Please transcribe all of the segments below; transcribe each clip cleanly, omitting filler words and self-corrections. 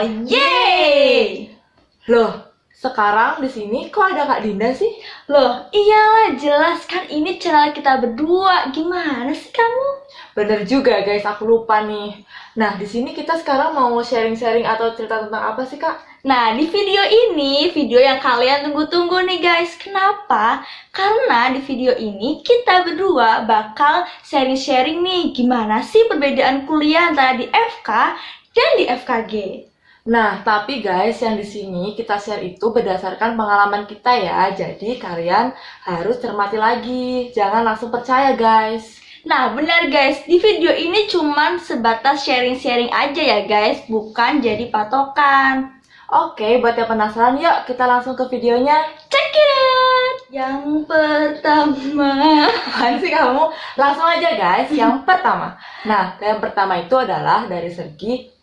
Yeay! Loh, sekarang di sini kok ada Kak Dinda sih? Loh, iyalah jelas kan ini channel kita berdua. Gimana sih kamu? Bener juga guys, aku lupa nih. Nah, di sini kita sekarang mau sharing-sharing atau cerita tentang apa sih Kak? Nah, di video ini, video yang kalian tunggu-tunggu nih guys. Kenapa? Karena di video ini kita berdua bakal sharing-sharing nih gimana sih perbedaan kuliah antara di FK dan di FKG. Nah, tapi guys, yang di sini kita share itu berdasarkan pengalaman kita ya. Jadi kalian harus cermati lagi, jangan langsung percaya guys. Nah, benar guys, di video ini cuman sebatas sharing-sharing aja ya guys, bukan jadi patokan. Oke, buat yang penasaran, yuk kita langsung ke videonya. Check it out! Yang pertama. Apaan sih kamu? Langsung aja guys, yang pertama. Nah, yang pertama itu adalah dari segi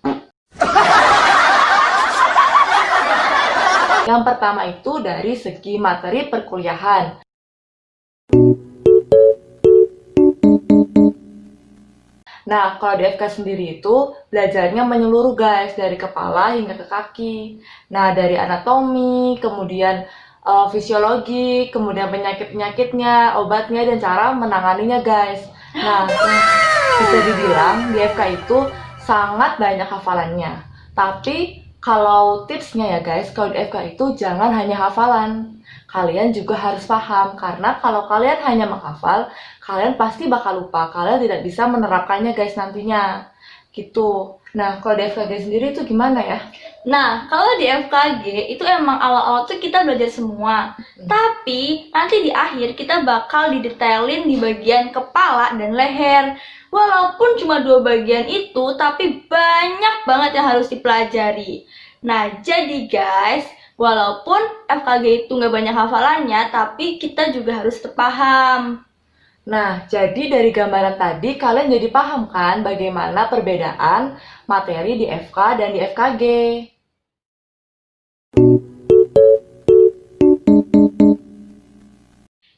Yang pertama itu dari segi materi perkuliahan. Nah, kalau di FK sendiri itu belajarnya menyeluruh guys, dari kepala hingga ke kaki. Nah, dari anatomi, kemudian fisiologi, kemudian penyakit-penyakitnya, obatnya, dan cara menanganinya guys. Nah, bisa dibilang di FK itu sangat banyak hafalannya. Tapi kalau tipsnya ya guys, kalau di FK itu jangan hanya hafalan. Kalian juga harus paham, karena kalau kalian hanya menghafal, kalian pasti bakal lupa. Kalian tidak bisa menerapkannya guys nantinya. Gitu. Nah, kalau di FKG sendiri itu gimana ya? Nah, kalau di FKG itu emang awal-awal tuh kita belajar semua. Tapi nanti di akhir kita bakal didetailin di bagian kepala dan leher. Walaupun cuma 2 bagian itu, tapi banyak banget yang harus dipelajari. Nah, jadi guys, walaupun FKG itu nggak banyak hafalannya, tapi kita juga harus terpaham. Nah, jadi dari gambaran tadi kalian jadi paham kan bagaimana perbedaan materi di FK dan di FKG.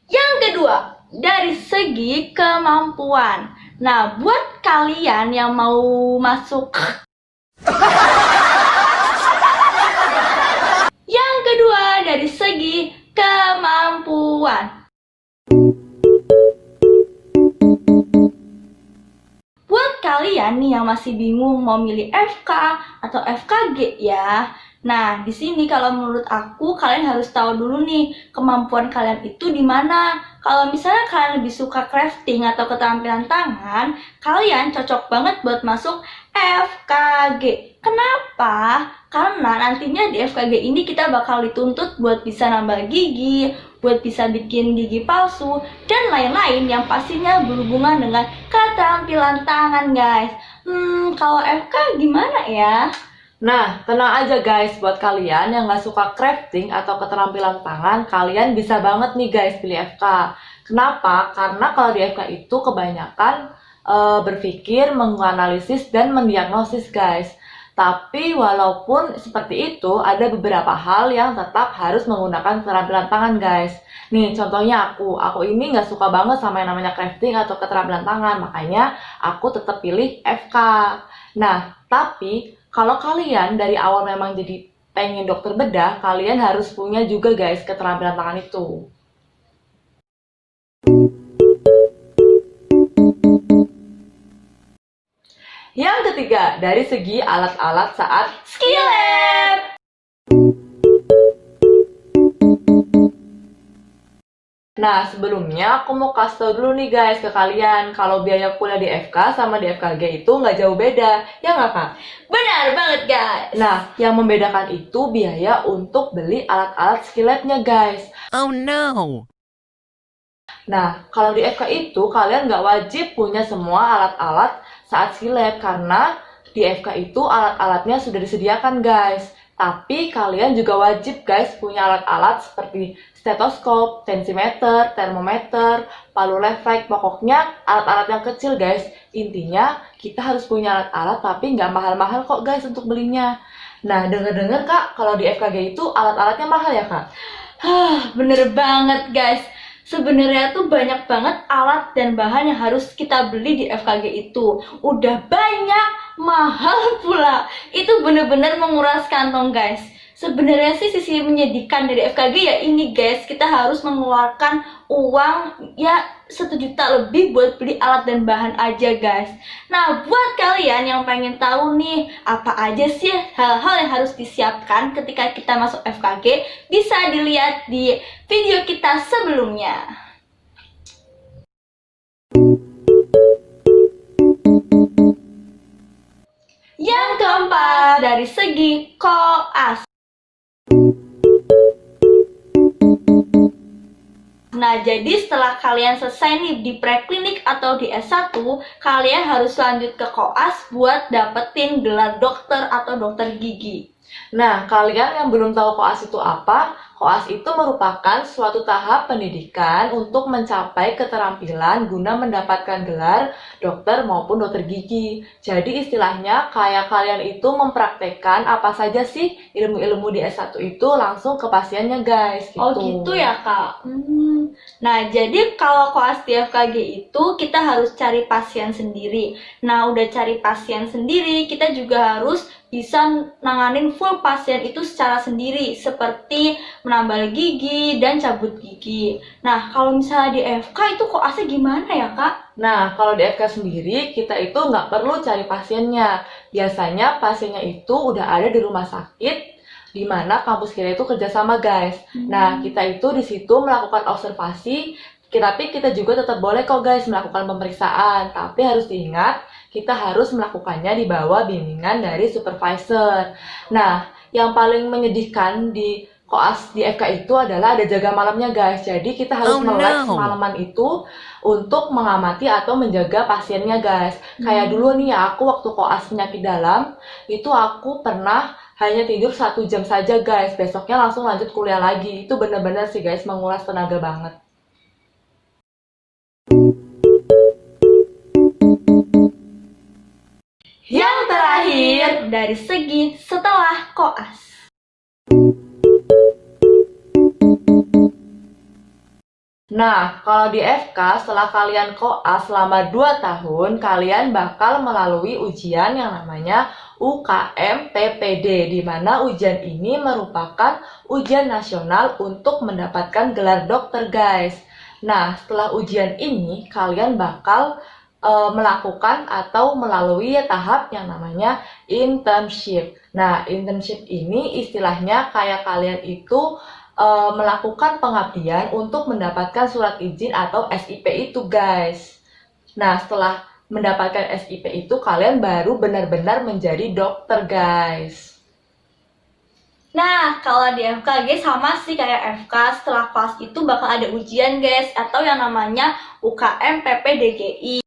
Yang kedua, dari segi kemampuan. Nah, buat kalian yang mau masuk Yang kedua, dari segi kemampuan. Buat kalian nih yang masih bingung mau milih FK atau FKG ya. Nah, di sini kalau menurut aku kalian harus tahu dulu nih kemampuan kalian itu di mana. Kalau misalnya kalian lebih suka crafting atau keterampilan tangan, kalian cocok banget buat masuk FKG. Kenapa? Karena nantinya di FKG ini kita bakal dituntut buat bisa nambah gigi, buat bisa bikin gigi palsu, dan lain-lain yang pastinya berhubungan dengan keterampilan tangan guys. Kalau FK gimana ya? Nah, tenang aja guys, buat kalian yang nggak suka crafting atau keterampilan tangan, kalian bisa banget nih guys pilih FK. Kenapa? Karena kalau di FK itu kebanyakan berpikir, menganalisis, dan mendiagnosis guys. Tapi walaupun seperti itu, ada beberapa hal yang tetap harus menggunakan keterampilan tangan guys. Nih, contohnya aku ini nggak suka banget sama yang namanya crafting atau keterampilan tangan, makanya aku tetap pilih FK. Nah, tapi kalau kalian dari awal memang jadi pengen dokter bedah, kalian harus punya juga guys keterampilan tangan itu. Yang ketiga, dari segi alat-alat saat Skill Lab! Nah, sebelumnya aku mau kasih tau dulu nih guys ke kalian, kalau biaya kuliah di FK sama di FKG itu nggak jauh beda, ya nggak Kak? Benar banget guys! Nah, yang membedakan itu biaya untuk beli alat-alat skill lab-nya guys. Oh no! Nah, kalau di FK itu kalian nggak wajib punya semua alat-alat saat skill lab, karena di FK itu alat-alatnya sudah disediakan guys. Tapi kalian juga wajib guys punya alat-alat seperti stetoskop, tensimeter, termometer, palu lefrek, pokoknya alat-alat yang kecil guys. Intinya kita harus punya alat-alat tapi nggak mahal-mahal kok guys untuk belinya. Nah, denger-denger Kak, kalau di FKG itu alat-alatnya mahal ya Kak? Bener banget guys. Sebenarnya tuh banyak banget alat dan bahan yang harus kita beli di FKG itu. Udah banyak, mahal pula. Itu bener-bener menguras kantong guys. Sebenarnya sih sisi menyedihkan dari FKG ya ini guys, kita harus mengeluarkan uang ya 1 juta lebih buat beli alat dan bahan aja guys. Nah buat kalian yang pengen tahu nih apa aja sih hal-hal yang harus disiapkan ketika kita masuk FKG, bisa dilihat di video kita sebelumnya. Yang keempat, dari segi koas. Nah, jadi setelah kalian selesai nih di preklinik atau di S1, kalian harus lanjut ke koas buat dapetin gelar dokter atau dokter gigi. Nah, kalian yang belum tahu koas itu apa? Koas itu merupakan suatu tahap pendidikan untuk mencapai keterampilan guna mendapatkan gelar dokter maupun dokter gigi. Jadi istilahnya kayak kalian itu mempraktekkan apa saja sih ilmu-ilmu di S1 itu langsung ke pasiennya guys. Gitu. Oh gitu ya kak. Nah jadi kalau koas di FKG itu kita harus cari pasien sendiri. Nah udah cari pasien sendiri, kita juga harus bisa nanganin full pasien itu secara sendiri, seperti menambal gigi dan cabut gigi. Nah kalau misalnya di FK itu koasnya gimana ya kak? Nah, kalau di FK sendiri, kita itu nggak perlu cari pasiennya. Biasanya pasiennya itu udah ada di rumah sakit, di mana kampus kita itu kerjasama guys. Nah, kita itu di situ melakukan observasi, tapi kita juga tetap boleh kok guys melakukan pemeriksaan. Tapi harus diingat, kita harus melakukannya di bawah bimbingan dari supervisor. Nah, yang paling menyedihkan di koas di FK itu adalah ada jaga malamnya guys. Jadi kita harus melek semalaman itu untuk mengamati atau menjaga pasiennya guys. Kayak dulu nih ya, aku waktu koas penyakit dalam itu aku pernah hanya tidur 1 jam saja guys. Besoknya langsung lanjut kuliah lagi. Itu bener-bener sih guys menguras tenaga banget. Yang terakhir, dari segi setelah koas. Nah, kalau di FK setelah kalian koas selama 2 tahun, kalian bakal melalui ujian yang namanya UKM PPD, di mana ujian ini merupakan ujian nasional untuk mendapatkan gelar dokter guys. Nah, setelah ujian ini, kalian bakal melakukan atau melalui tahap yang namanya internship. Nah, internship ini istilahnya kayak kalian itu melakukan pengabdian untuk mendapatkan surat izin atau SIP itu guys. Nah, setelah mendapatkan SIP itu, kalian baru benar-benar menjadi dokter guys. Nah, kalau di FKG sama sih kayak FK, setelah kelas itu bakal ada ujian guys, atau yang namanya UKM PPDGI.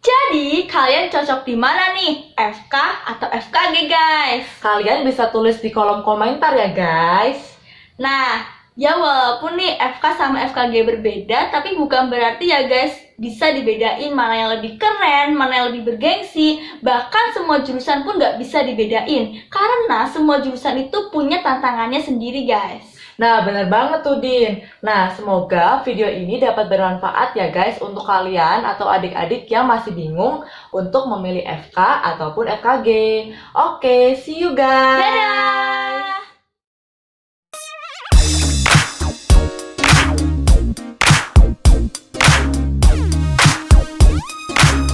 Jadi, kalian cocok di mana nih? FK atau FKG guys? Kalian bisa tulis di kolom komentar ya guys. Nah, ya walaupun nih FK sama FKG berbeda, tapi bukan berarti ya guys bisa dibedain mana yang lebih keren, mana yang lebih bergengsi. Bahkan semua jurusan pun nggak bisa dibedain, karena semua jurusan itu punya tantangannya sendiri guys. Nah, bener banget tuh, Din. Nah, semoga video ini dapat bermanfaat ya guys untuk kalian atau adik-adik yang masih bingung untuk memilih FK ataupun FKG. Oke, see you guys. Dadah!